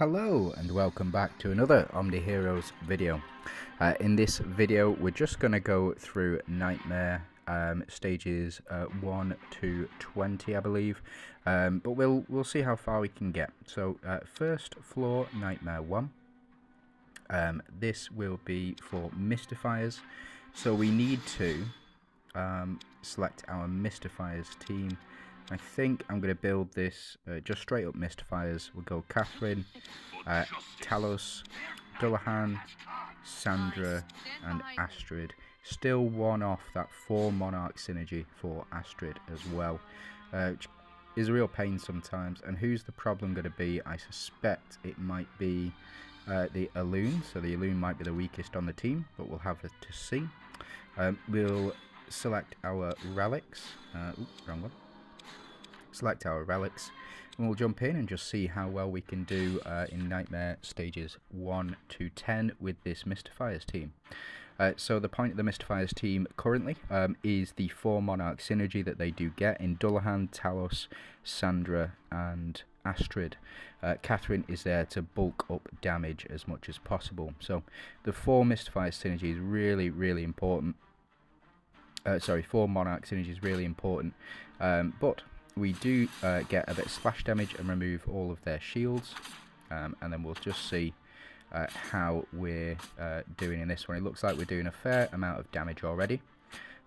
Hello and welcome back to another Omniheroes video. In this video we're just going to go through Nightmare stages 1 to 20 I believe, but we'll see how far we can get. So first floor, Nightmare 1. This will be for Mystifiers, so we need to select our Mystifiers team. I think I'm going to build this just straight up Mystifiers. We'll go Catherine, Talos, Dullahan, Sandra and Astrid. Still one off that 4 Monarch synergy for Astrid as well, which is a real pain sometimes. And who's the problem going to be? I suspect it might be the Elune, so the Elune might be the weakest on the team, but we'll have to see. We'll select our relics. Wrong one. Select our relics, and we'll jump in and just see how well we can do in Nightmare stages 1 to 10 with this Mystifiers team. So the point of the Mystifiers team currently is the 4 Monarch synergy that they do get in Dullahan, Talos, Sandra and Astrid. Catherine is there to bulk up damage as much as possible. So the 4 Mystifiers synergy is really important. 4 Monarch synergy is really important, but we do get a bit of splash damage and remove all of their shields, and then we'll just see how we're doing in this one. It looks like we're doing a fair amount of damage already.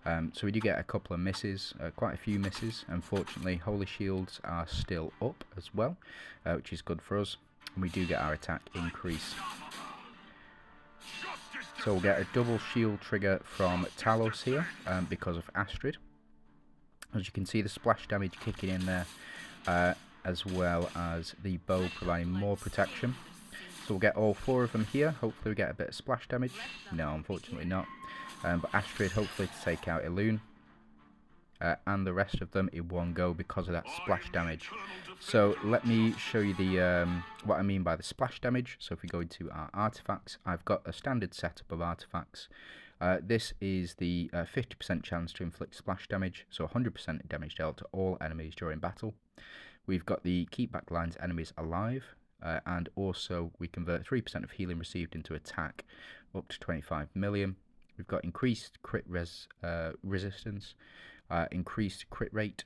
So we do get a couple of misses, quite a few misses. Unfortunately, holy shields are still up as well, which is good for us, and we do get our attack increase. So we'll get a double shield trigger from Talos here because of Astrid. As you can see, the splash damage kicking in there, as well as the bow providing more protection. So we'll get all 4 of them here. Hopefully we get a bit of splash damage. No, unfortunately not. But Astrid hopefully to take out Elune. And the rest of them in one go because of that splash damage. So let me show you the what I mean by the splash damage. So if we go into our artifacts, I've got a standard setup of artifacts. This is the 50% chance to inflict splash damage, so 100% damage dealt to all enemies during battle. We've got the keep back lines enemies alive, and also we convert 3% of healing received into attack, up to 25 million. We've got increased crit resistance, increased crit rate.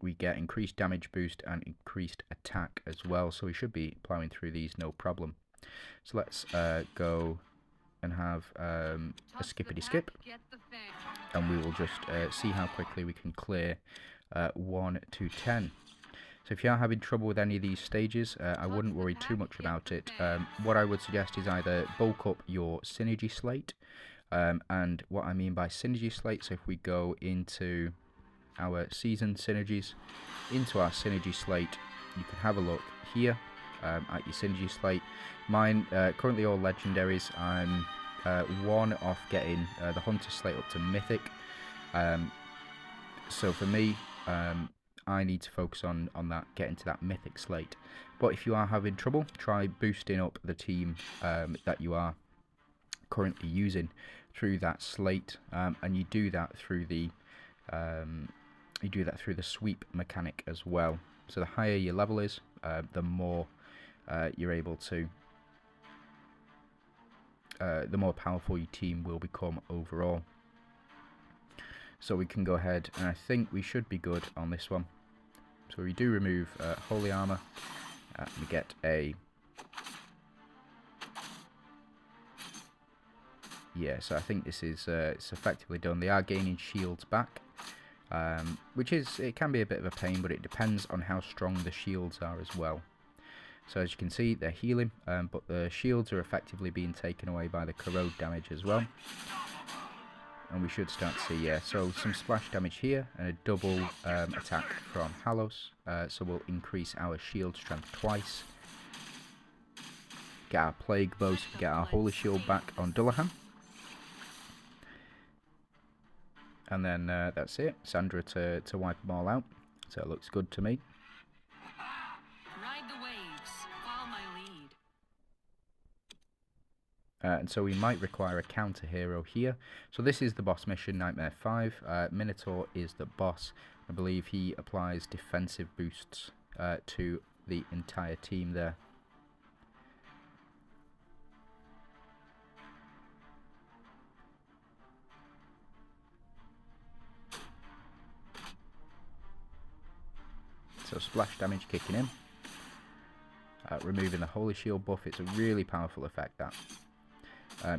We get increased damage boost and increased attack as well, so we should be plowing through these no problem. So let's go and have a skippity skip, and we will just see how quickly we can clear 1 to 10. So if you are having trouble with any of these stages, I wouldn't worry too much about it. What I would suggest is either bulk up your synergy slate, and what I mean by synergy slate, so if we go into our season synergies, into our synergy slate, you can have a look here at your synergy slate. Mine currently all legendaries. I'm 1 off getting the hunter slate up to mythic, so for me I need to focus on that, getting to that mythic slate. But if you are having trouble, try boosting up the team that you are currently using through that slate, and you do that through the sweep mechanic as well. So the higher your level is, the more you're able to, the more powerful your team will become overall. So we can go ahead, and I think we should be good on this one. So we do remove holy armor, we get a, yeah, so I think this is it's effectively done. They are gaining shields back, which is, it can be a bit of a pain, but it depends on how strong the shields are as well. So as you can see, they're healing, but the shields are effectively being taken away by the corrode damage as well. And we should start to see, yeah, so some splash damage here, and a double attack from Halos. So we'll increase our shield strength twice. Get our plague bows, get our holy shield back on Dullahan. And then that's it, Sandra to wipe them all out. So it looks good to me. And so we might require a counter hero here. So this is the boss mission, Nightmare 5. Minotaur is the boss. I believe he applies defensive boosts to the entire team there. So splash damage kicking in. Removing the Holy Shield buff. It's a really powerful effect, that.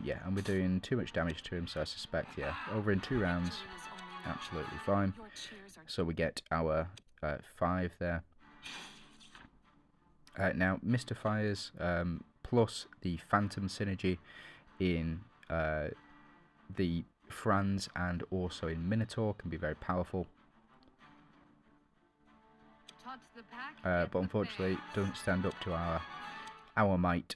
Yeah, and we're doing too much damage to him, so I suspect, yeah, over in 2 rounds, absolutely fine. So we get our 5 there. Now, Mystifiers plus the Phantom synergy in the Franz and also in Minotaur can be very powerful. But unfortunately, doesn't stand up to our might.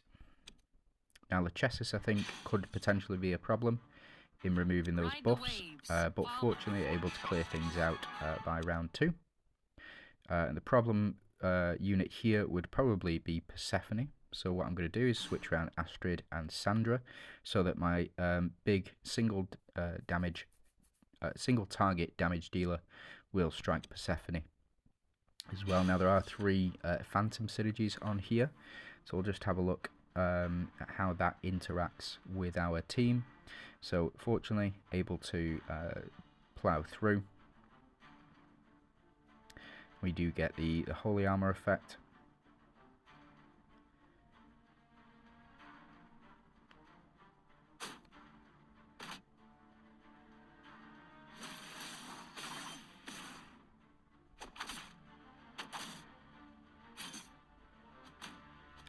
Now, Lachesis, I think, could potentially be a problem in removing those buffs, but fortunately able to clear things out by round 2. And the problem unit here would probably be Persephone. So what I'm going to do is switch around Astrid and Sandra, so that my big single target damage dealer will strike Persephone as well. Now there are 3 Phantom synergies on here, so we'll just have a look at how that interacts with our team. So fortunately able to plow through. We do get the Holy Armor effect.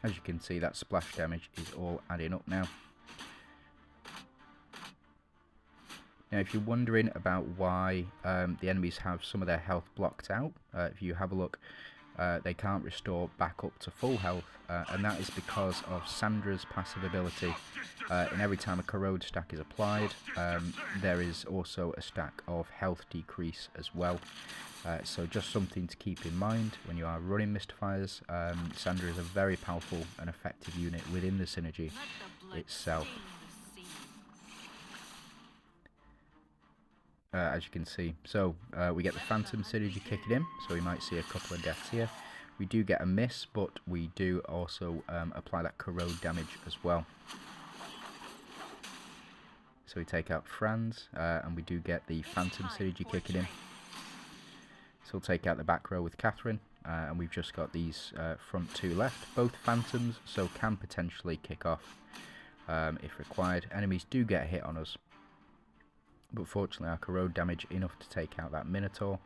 As you can see, that splash damage is all adding up now. Now, if you're wondering about why the enemies have some of their health blocked out, if you have a look, they can't restore back up to full health, and that is because of Sandra's passive ability. And every time a corrode stack is applied, there is also a stack of health decrease as well. So just something to keep in mind when you are running Mystifiers. Sandra is a very powerful and effective unit within the synergy itself. As you can see, so we get the Phantom synergy kicking in, so we might see a couple of deaths here. We do get a miss, but we do also apply that corrode damage as well. So we take out Franz, and we do get the Phantom synergy kicking in. So we'll take out the back row with Catherine, and we've just got these front 2 left, both Phantoms, so can potentially kick off if required. Enemies do get a hit on us, but fortunately our corrode damage enough to take out that Minotaur.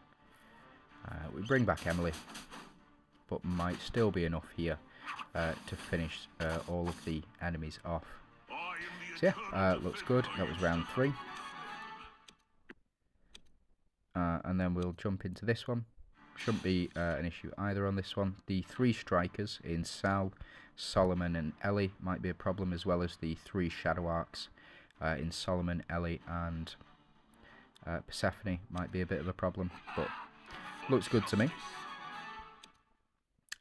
We bring back Emily, but might still be enough here to finish all of the enemies off. So yeah, looks good. That was round 3. And then we'll jump into this one. Shouldn't be an issue either on this one. The 3 strikers in Sal, Solomon and Ellie might be a problem, as well as the 3 Shadow Arcs in Solomon, Ellie and Persephone might be a bit of a problem, but looks good to me.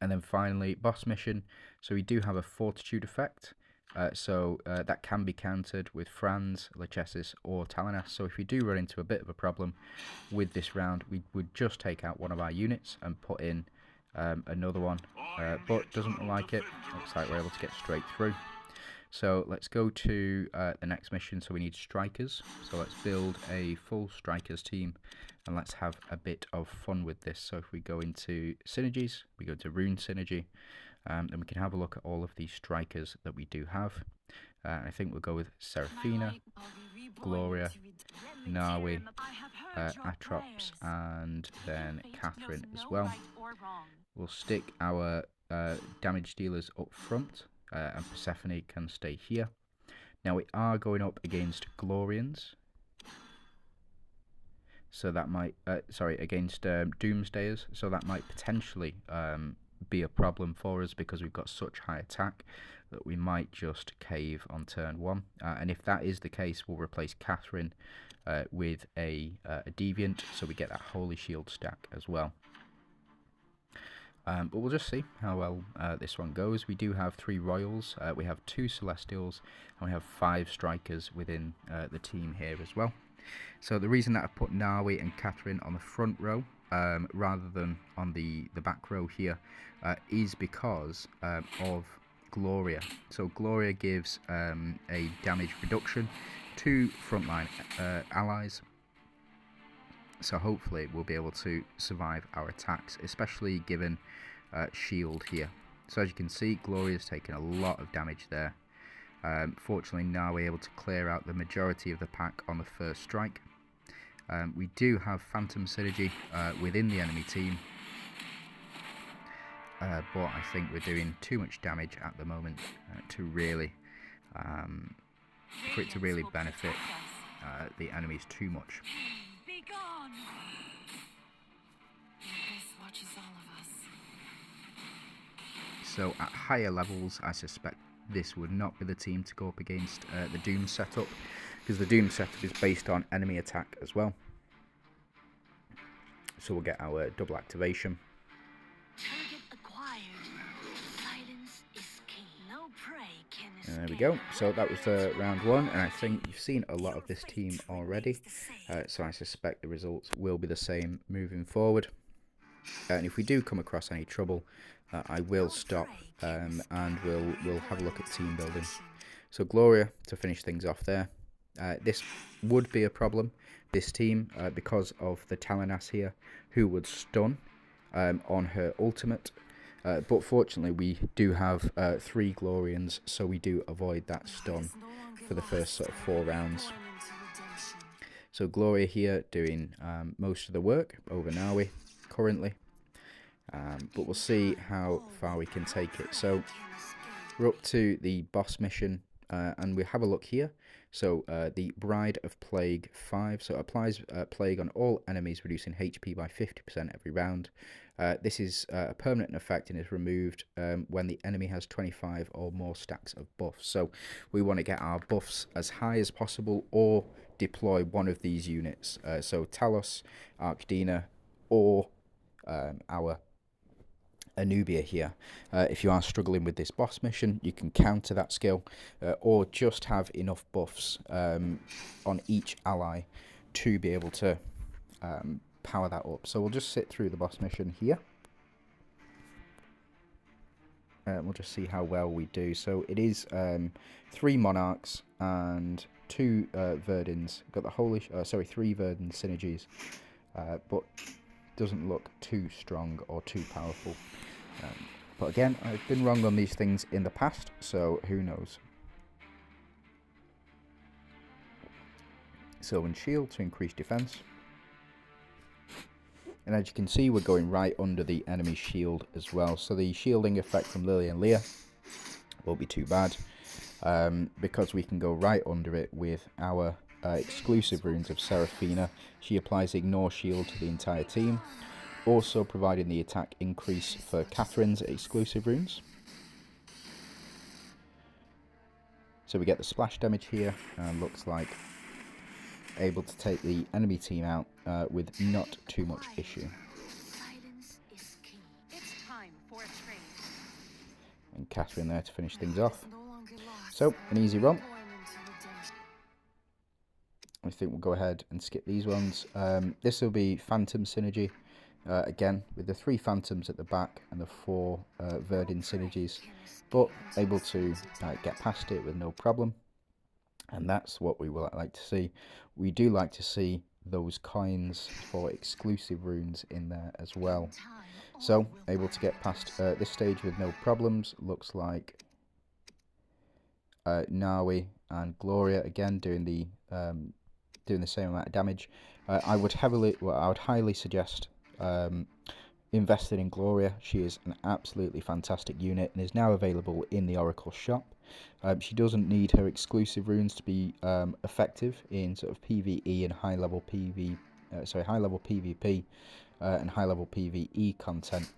And then finally, boss mission. So we do have a Fortitude effect. That can be countered with Franz, Lachesis or Talanas. So if we do run into a bit of a problem with this round, we would just take out one of our units and put in another one. But doesn't look like it. Looks like we're able to get straight through. So let's go to the next mission. So we need strikers. So let's build a full strikers team and let's have a bit of fun with this. So if we go into synergies, we go to rune synergy, then we can have a look at all of these strikers that we do have. I think we'll go with Seraphina, Gloria, Nawi, Atrops, and then Catherine as well. We'll stick our damage dealers up front, and Persephone can stay here. Now we are going up against Glorians, so that might, against Doomsdayers, so that might potentially be a problem for us because we've got such high attack that we might just cave on turn 1. And if that is the case, we'll replace Catherine with a Deviant, so we get that Holy Shield stack as well. But we'll just see how well this one goes. We do have 3 Royals, we have 2 Celestials, and we have 5 Strikers within the team here as well. So the reason that I put Nawi and Catherine on the front row rather than on the back row here is because of Gloria. So Gloria gives a damage reduction to frontline allies. So hopefully we'll be able to survive our attacks, especially given shield here. So as you can see, Gloria's taken a lot of damage there. Fortunately now we're able to clear out the majority of the pack on the first strike. We do have Phantom Synergy within the enemy team, but I think we're doing too much damage at the moment to really, for it to really benefit the enemies too much. So at higher levels, I suspect this would not be the team to go up against the Doom setup, because the Doom setup is based on enemy attack as well. So we'll get our double activation. There we go. So that was round one, and I think you've seen a lot of this team already. So I suspect the results will be the same moving forward. And if we do come across any trouble, I will stop and we'll have a look at team building. So Gloria to finish things off there. This would be a problem, this team, because of the Talanas here, who would stun on her ultimate. But fortunately we do have 3 Glorians, so we do avoid that stun for the first sort of 4 rounds. So Gloria here doing most of the work over Nawi currently. But we'll see how far we can take it. So we're up to the boss mission, and we have a look here. So the Bride of Plague 5, so it applies plague on all enemies, reducing HP by 50% every round. This is a permanent effect and is removed when the enemy has 25 or more stacks of buffs. So we want to get our buffs as high as possible, or deploy one of these units. So Talos, Arkdina, or our Anubia here. If you are struggling with this boss mission, you can counter that skill, or just have enough buffs on each ally to be able to power that up. So we'll just sit through the boss mission here. We'll just see how well we do. So it is 3 Monarchs and 2 Verdins. Got the holy, 3 Verdin synergies, but doesn't look too strong or too powerful. But again, I've been wrong on these things in the past, so who knows. So in shield to increase defense. And as you can see, we're going right under the enemy shield as well. So the shielding effect from Lily and Leah won't be too bad, because we can go right under it with our exclusive runes of Seraphina. She applies Ignore Shield to the entire team, also providing the attack increase for Catherine's exclusive runes. So we get the splash damage here, and looks like able to take the enemy team out with not too much issue. And Catherine there to finish things off. So an easy run. I think we'll go ahead and skip these ones. This will be Phantom Synergy. Again, with the 3 Phantoms at the back and the 4 Verdin synergies, but able to get past it with no problem. And that's what we will like to see. We do like to see those coins for exclusive runes in there as well. So, able to get past this stage with no problems. Looks like Nawi and Gloria again doing the same amount of damage. I would highly suggest investing in Gloria. She is an absolutely fantastic unit and is now available in the Oracle shop. She doesn't need her exclusive runes to be effective in sort of PvE and high level PvP and high level PvE content.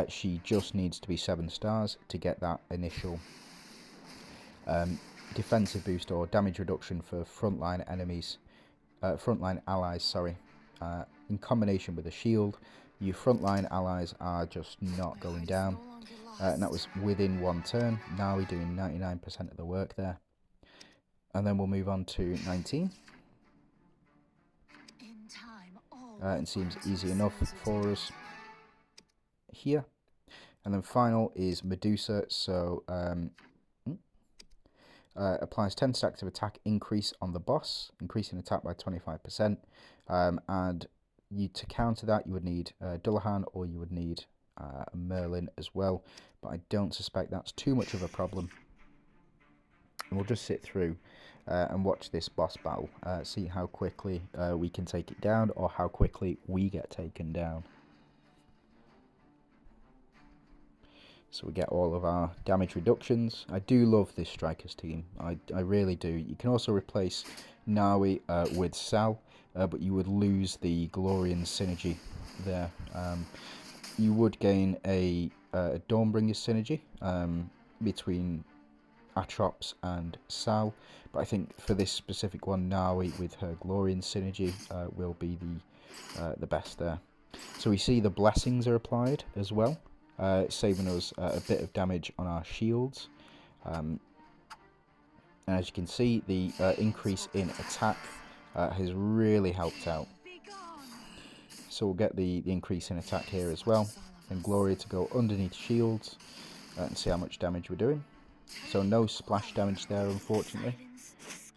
She just needs to be 7 stars to get that initial defensive boost or damage reduction for frontline enemies, frontline allies. In combination with a shield, your frontline allies are just not going down. And that was within 1 turn. Now we're doing 99% of the work there. And then we'll move on to 19. It seems easy enough for us here. And then final is Medusa. So applies 10 stacks of attack increase on the boss, increasing attack by 25%. And to counter that, you would need Dullahan, or you would need a Merlin as well, but I don't suspect that's too much of a problem. And we'll just sit through and watch this boss battle, see how quickly we can take it down, or how quickly we get taken down. So we get all of our damage reductions. I do love this Strikers team, I really do. You can also replace Nawi with Sal, but you would lose the Glorian synergy there. You would gain a Dawnbringer synergy between Atrops and Sal, but I think for this specific one, Nawi with her Glorian synergy will be the best there. So we see the blessings are applied as well, saving us a bit of damage on our shields. And as you can see, the increase in attack has really helped out. So we'll get the increase in attack here as well, and Gloria to go underneath shields and see how much damage we're doing. So no splash damage there, unfortunately,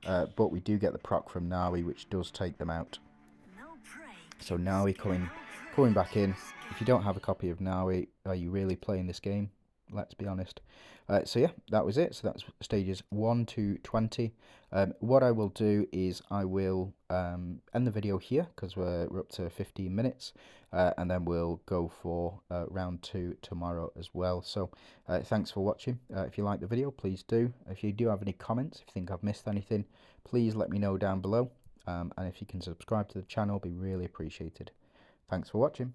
but we do get the proc from Nawi, which does take them out. So Nawi coming back in. If you don't have a copy of Nawi, are you really playing this game? Let's be honest. So yeah, that was it. So that's stages 1 to 20. What I will do is I will end the video here, because we're up to 15 minutes, and then we'll go for round 2 tomorrow as well. So thanks for watching. If you like the video, please do. If you do have any comments, if you think I've missed anything, please let me know down below. And if you can subscribe to the channel, it'll be really appreciated. Thanks for watching.